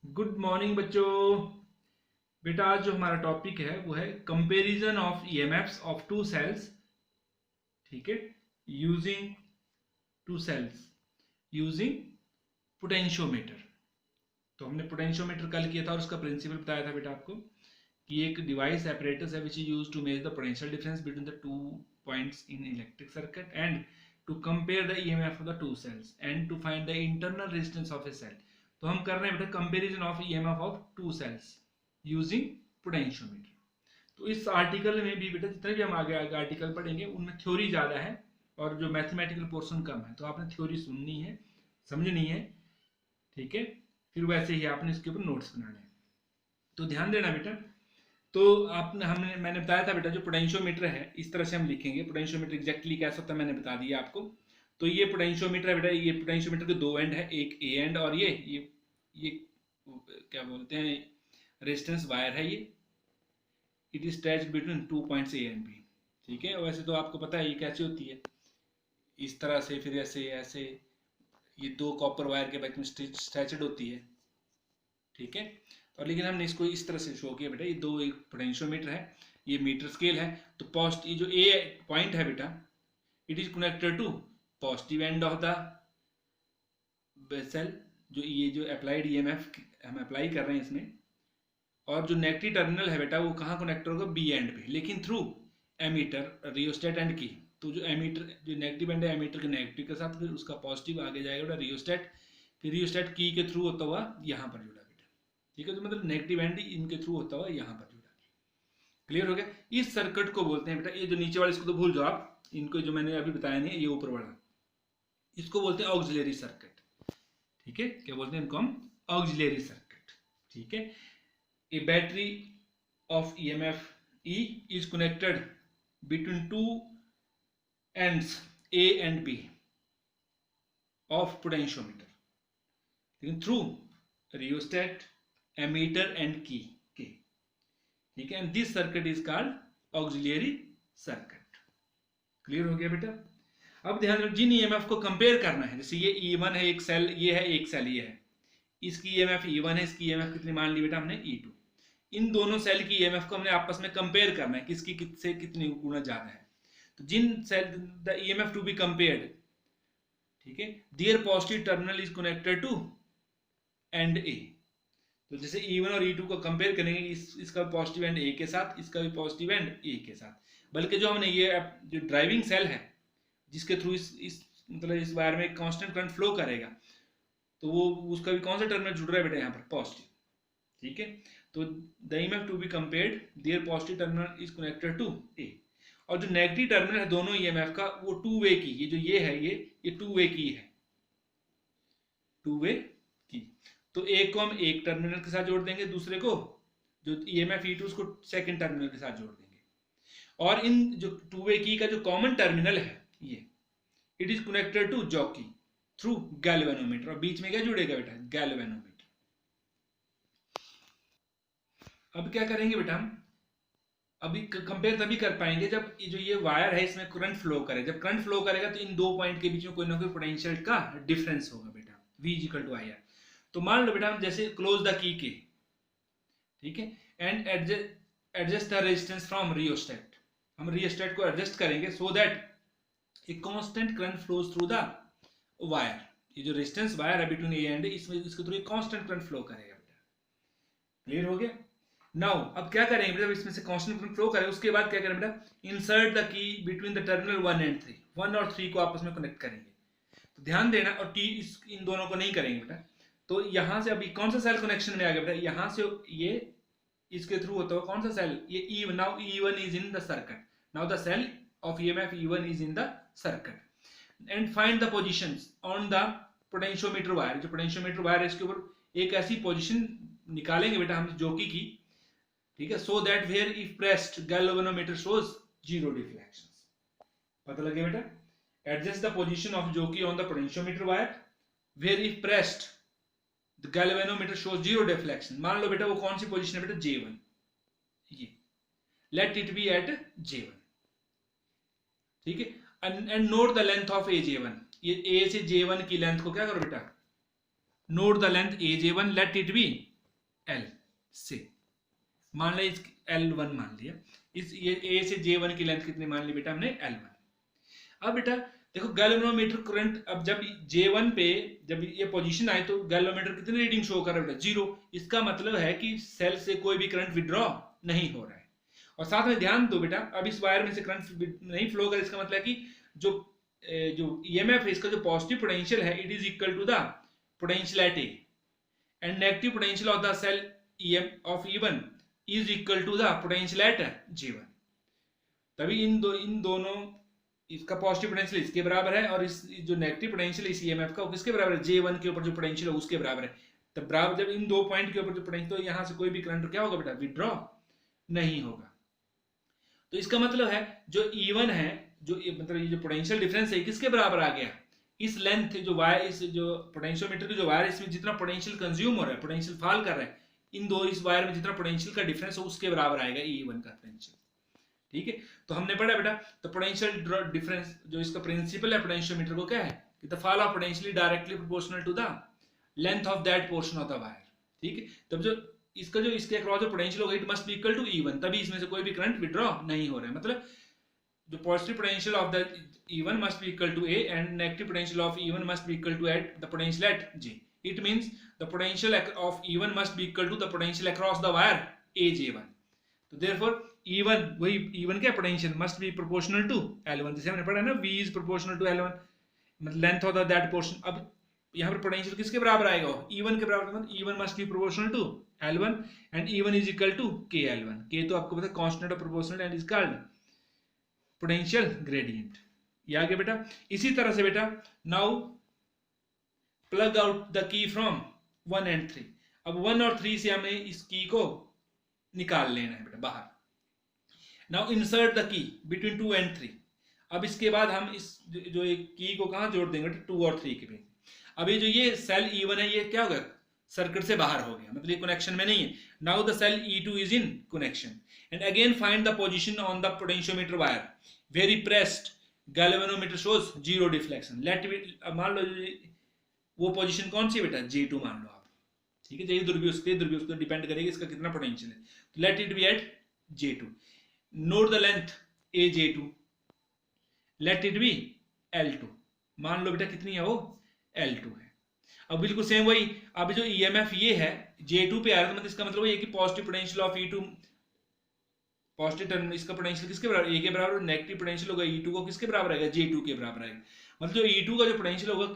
Good morning बच्चों। बेटा आज जो हमारा टॉपिक है वो है comparison of EMFs of two cells. ठीक है, using two cells using potentiometer. तो हमने पोटेंशियोमीटर कल किया था और उसका प्रिंसिपल बताया था बेटा आपको कि एक डिवाइस एपरेटस है which is used to measure the potential difference between the two points in electric circuit and to compare the EMF of the two cells and to find the internal resistance of a cell. तो हम कर रहे हैं बेटा comparison of EMF of two cells using potentiometer. तो इस article में भी बेटा जितने भी हम आगे आगे आर्टिकल पढ़ेंगे उनमें थ्योरी ज़्यादा है और जो मैथमेटिकल पोर्शन कम है, तो आपने थ्योरी सुननी है, समझनी है। ठीक है, फिर वैसे ही आपने इसके ऊपर नोट्स बनाने हैं। तो ध्यान देना बेटा। तो आपने हमने मैंने बताया था बेटा जो पोटेंशियोमीटर है इस तरह से हम लिखेंगे। पोटेंशियोमीटर एग्जैक्टली कैसा होता है मैंने बता दिया आपको। तो ये पोटेंशियोमीटर है बेटा, ये पोटेंशियोमीटर के दो एंड है, एक ए एंड और ये क्या बोलते हैं, रेजिस्टेंस वायर है ये। It is stretched between two points A and B. ठीक है, वैसे तो आपको पता है ये कैसे होती है, इस तरह से, फिर ऐसे ऐसे, ये दो कॉपर वायर के बीच में स्ट्रेचड होती है। ठीक है, और लेकिन हमने इसको इस तरह से शो किया बेटा, ये दो एक पोटेंशियोमीटर है, ये मीटर स्केल है। तो ये जो ए पॉइंट है बेटा, it is connected to positive end of the cell. जो ये जो अप्लाइड ईएमएफ हम अप्लाई कर रहे हैं इसमें, और जो नेगेटिव टर्मिनल है बेटा वो कहाँ कनेक्ट होगा, बी एंड पे, लेकिन थ्रू एमीटर रियोस्टेट एंड की। तो जो एमीटर जो नेगेटिव एंड है एमीटर के नेगेटिव के साथ, फिर उसका पॉजिटिव आगे जाएगा बेटा रियोस्टेट, फिर रियोस्टेट की के थ्रू होता हुआ यहाँ पर जुड़ा बेटा। ठीक है, तो मतलब नेगेटिव एंड इनके थ्रू होता हुआ यहाँ पर जुड़ा। क्लियर हो गया। इस सर्किट को बोलते हैं बेटा, ये जो नीचे वाले इसको तो भूल जाओ आप, इनको जो मैंने अभी बताया नहीं, ये ऊपर वाला, इसको बोलते हैं ऑक्सिलरी सर्किट। ठीक है, क्या बोलते हैं इनको हम, ऑक्सिलरी सर्किट। ठीक है, a battery of EMF E is connected between two ends A and B of potentiometer, लेकिन through rheostat, ammeter and key K. ठीक है, and this circuit is called auxiliary circuit. Clear हो गया बेटा। अब ध्यान रखो, जिन ईएमएफ को कंपेयर करना है, जैसे ये E1 है एक सेल, ये है एक सेल, ये है, इसकी ईएमएफ E1 है, इसकी ईएमएफ कितनी मान ली बेटा हमने E2। इन दोनों सेल की ईएमएफ को हमने आपस में कंपेयर करना है, किसकी किससे कितनी गुना ज्यादा है। तो जिन cell the EMF to be compared, ठीक है, there positive terminal is connected to end A. तो जैसे E1 और E2 को कंपेयर करेंगे, इसका पॉजिटिव एंड ए के साथ, इसका भी पॉजिटिव एंड ए के साथ। बल्कि जो हमने ये जो ड्राइविंग सेल है जिसके थ्रू इस मतलब इस वायर में कांस्टेंट करंट फ्लो करेगा, तो वो उसका भी कौन सा टर्मिनल जुड़ रहा है बेटा यहाँ पर, पॉजिटिव। ठीक है, तो the EMF to be compared, there positive terminal is connected to A, और जो नेगेटिव टर्मिनल है दोनों ईएमएफ का वो टू वे की, ये जो ये है ये टू वे की है, टू वे की। तो एक को हम एक टर्मिनल के साथ जोड़ देंगे, दूसरे को जो ईएमएफ E2 उसको सेकंड टर्मिनल के साथ जोड़ देंगे। और इन जो टू वे की का जो कॉमन टर्मिनल है ये, it is connected to jockey through galvanometer, और बीच में क्या जुड़ेगा बेटा, गैल्वेनोमीटर। अब क्या करेंगे बेटा हम, अभी कंपेयर तभी कर पाएंगे जब जो ये वायर है इसमें करंट फ्लो करे। जब करंट फ्लो करेगा तो इन दो पॉइंट के बीच में कोई ना कोई पोटेंशियल का डिफरेंस होगा बेटा, V equal to I R. तो मान लो बेटा हम जैसे क्लोज द की के, ठीक है, and adjust the resistance from rheostat, हम रियोस्टेट को एडजस्ट करेंगे so that a constant current flows through the wire. ये जो रेजिस्टेंस वायर है बिटवीन ए एंड इसमें, इसके थ्रू कांस्टेंट करंट फ्लो करेगा बेटा। क्लियर हो गया। नाउ अब क्या करेंगे बेटा, इसमें से कांस्टेंट करंट फ्लो करें, उसके बाद क्या करें बेटा, insert the key between the terminal 1 and 3, 1 और 3 को आपस में कनेक्ट करेंगे। तो ध्यान देना, और टी इन दोनों को नहीं करेंगे बेटा। तो यहां से अभी कौन सा सेल कनेक्शन में आ गया बेटा, यहां से ये इसके थ्रू होता है कौन सा सेल, ये E1। Now E1 is in the circuit, now the cell of EMF E1 is in the circuit, and find the positions on the potentiometer wire. जो पोटेंशियोमीटर वायर है इसके ऊपर एक ऐसी पोजीशन निकालेंगे बेटा हम जॉकी की, ठीक है, so that where if pressed galvanometer shows zero deflections. पता लगे बेटा, adjust the position of jockey on the potentiometer wire, where if pressed the galvanometer shows zero deflection. मान लो बेटा वो कौन सी पोजीशन है बेटा, J1, ये late it be eight J1। ठीक है, and note the length of AJ1, ये A से J1 की लेंथ को क्या करो बेटा, note the length AJ1, late it B L से, मान लिया इस L1 मान लिया, इस ये ए से J1 की लेंथ कितनी मान ली बेटा हमने L1। अब बेटा देखो गैल्वेनोमीटर करंट, अब जब J1 पे जब ये पोजीशन आए तो गैल्वेनोमीटर कितनी रीडिंग शो कर रहा है बेटा 0। इसका मतलब है कि सेल से कोई भी करंट विड्रॉ नहीं हो रहा है। और साथ में ध्यान दो बेटा, अब इस वायर में से करंट नहीं फ्लो कर, इसका मतलब है कि जो ईएमएफ है इसका जो पॉजिटिव पोटेंशियल है it is equal to the potential at A, and negative potential of the cell EM of E1 is equal to the potential at J1। तभी इन दोनों, इसका पॉजिटिव पोटेंशियल इसके बराबर है और इस जो नेगेटिव पोटेंशियल इस ईएमएफ का वो किसके बराबर है, J1 के ऊपर जो पोटेंशियल है उसके बराबर है। तब बराबर जब इन दो पॉइंट के ऊपर जो पोटेंशियल, तो यहां से कोई भी करंट क्या होगा बेटा, विड्रॉ नहीं होगा। तो इसका मतलब है जो E1 है, जो मतलब ये जो पोटेंशियल डिफरेंस है किसके बराबर आ गया, इस लेंथ जो वायर, इस जो पोटेंशियोमीटर की जो वायर, इसमें जितना पोटेंशियल कंज्यूम हो रहा है, पोटेंशियल फॉल कर रहा है, इन दो इस वायर में जितना पोटेंशियल का डिफरेंस है उसके बराबर आएगा E1 का पोटेंशियल। ठीक है, तो हमने पढ़ा बेटा तो पोटेंशियल डिफरेंस जो इसका प्रिंसिपल है पोटेंशियोमीटर को क्या है कि the fall of potential directly proportional to the length of that portion of the wire. ठीक है, तब जो इसका जो इसके अक्रॉस जो पोटेंशियल होगा it must be equal to E1, तभी इसमें से कोई भी करंट विड्रॉ नहीं हो रहा है। मतलब जो positive potential of the E1 must be equal to A and negative potential of E1 must be equal to at the potential at J. It means the potential of E1 must be equal to the potential across the wire AJ1. तो therefore E1 वही E1 क्या potential must be proportional to L1, जैसे हमने पढ़ा ना V is proportional to L1, मतलब length of that portion. अब यहाँ पर पोटेंशियल किसके बराबर आएगा, E1 के बराबर, मतलब E1 must be proportional to L1 and E1 is equal to KL1। K तो आपको पता है constant of proportional and is called potential gradient. ये आ गया बेटा। इसी तरह से बेटा now plug out the key from 1 and 3। अब 1 और 3 से हमें इस की को निकाल लेना है बेटा बाहर। Now insert the key between 2 and 3। अब इसके बाद हम इस जो एक की को कहां जोड़ देंगे 2 और 3 के बीच। अब ये जो ये सेल E1 है ये क्या होगा, सर्किट से बाहर हो गया, मतलब ये कनेक्शन में नहीं है। Now the cell E2 is in connection and again find the position on the potentiometer wire where pressed galvanometer shows 0 deflection. Let be, मान लो वो पोजीशन कौन सी बेटा J2 मान लो आप। ठीक है, यही ध्रुवीय उसको डिपेंड करेगी इसका कितना पोटेंशियल है। Let it be at J2। Note the length AJ2, let it be L2। मान लो बेटा कितनी है वो L2 है। अब बिल्कुल सेम वही, अब जो EMF ये है J2 पे आ रहा है, मतलब इसका मतलब ये कि positive potential of E2, positive terminal इसका पोटेंशियल किसके बराबर, A के बराबर, नेगेटिव पोटेंशियल होगा E2 को किसके बराबर आएगा, J2 के बराबर आएगा। मतलब जो E2 का जो पोटेंशियल होगा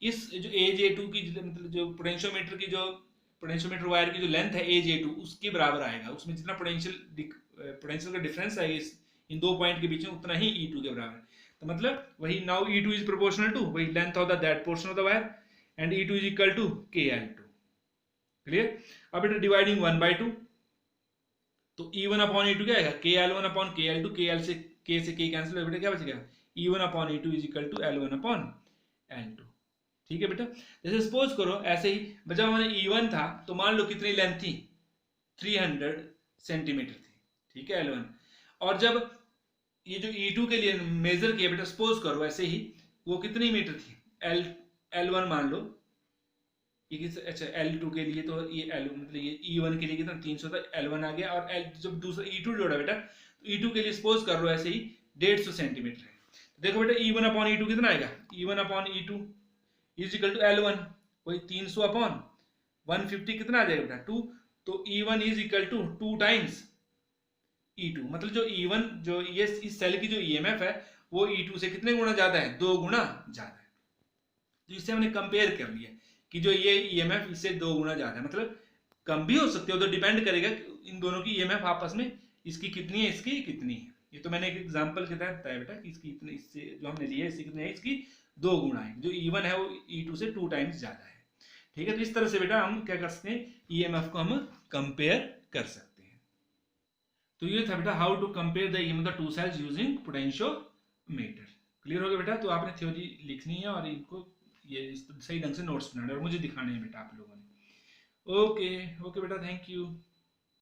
इस जो AJ2 की मतलब जो पोटेंशियोमीटर वायर की जो लेंथ है AJ2 उसके बराबर आएगा। उसमें जितना पोटेंशियल का डिफरेंस है इन दो पॉइंट के बीच में उतना ही E2 के बराबर। तो मतलब वही now E2 is proportional to वही length of that portion of the wire and E2 is equal to KL2। Clear. अब इट डिवाइडिंग 1/2 तो E1 अपॉन E2 क्या आएगा, KL1 अपॉन KL2। KL से K कैंसिल हो बेटा, क्या बचेगा E1 upon E2 is equal to L1 upon L2। ठीक है बेटा। जैसे सपोज करो ऐसे ही जब हमारे E1 था तो मान लो कितनी लेंथ थी 300 सेंटीमीटर थी। ठीक है L1, और जब ये जो E2 के लिए मेजर किया बेटा सपोज करो ऐसे ही वो कितनी मीटर थी L1 मान लो ये अच्छा L2 के लिए तो ये L मतलब ये E1 के लिए कितना 300 था, L1 आ गया और जब दूसरा E2 जोड़ा बेटा तो E2 के लिए सपोज कर लो ऐसे ही 150 सेंटीमीटर है। तो देखो बेटा E1 अपॉन E2 कितना आएगा, E1 upon E2 is equal to L1 वही 300 अपॉन 150 कितना आ जाएगा बेटा 2। तो E1 is equal to 2 times E2। मतलब जो E1 जो ये इस सेल की जो EMF है वो E2 से कितने गुना ज्यादा है, 2 गुना ज्यादा है। तो इससे हमने कंपेयर कर लिया कि जो ये EMF इससे 2 गुना ज्यादा है, मतलब कम भी हो सकते हो, तो डिपेंड करेगा इन दोनों की EMF आपस में इसकी कितनी है इसकी कितनी है। ये तो मैंने एक एग्जांपल के तहत बताया बेटा कि इसकी इतनी, इससे जो हमने लिया है इससे कितनी है, इसकी 2 गुना है। जो E1 है वो E2 से 2 टाइम्स ज्यादा है। ठीक है, तो इस तरह से बेटा हम क्या कर सकते हैं EMF को हम कंपेयर कर सकते हैं। तो ये था बेटा how to compare the EMF of 2 cells using potentiometer. Clear हो गया बेटा। तो आपने थ्योरी लिखनी है और इनको ये सही ढंग से नोट्स बनाने और मुझे दिखाने हैं बेटा आप लोगों ने। ओके बेटा, थैंक यू।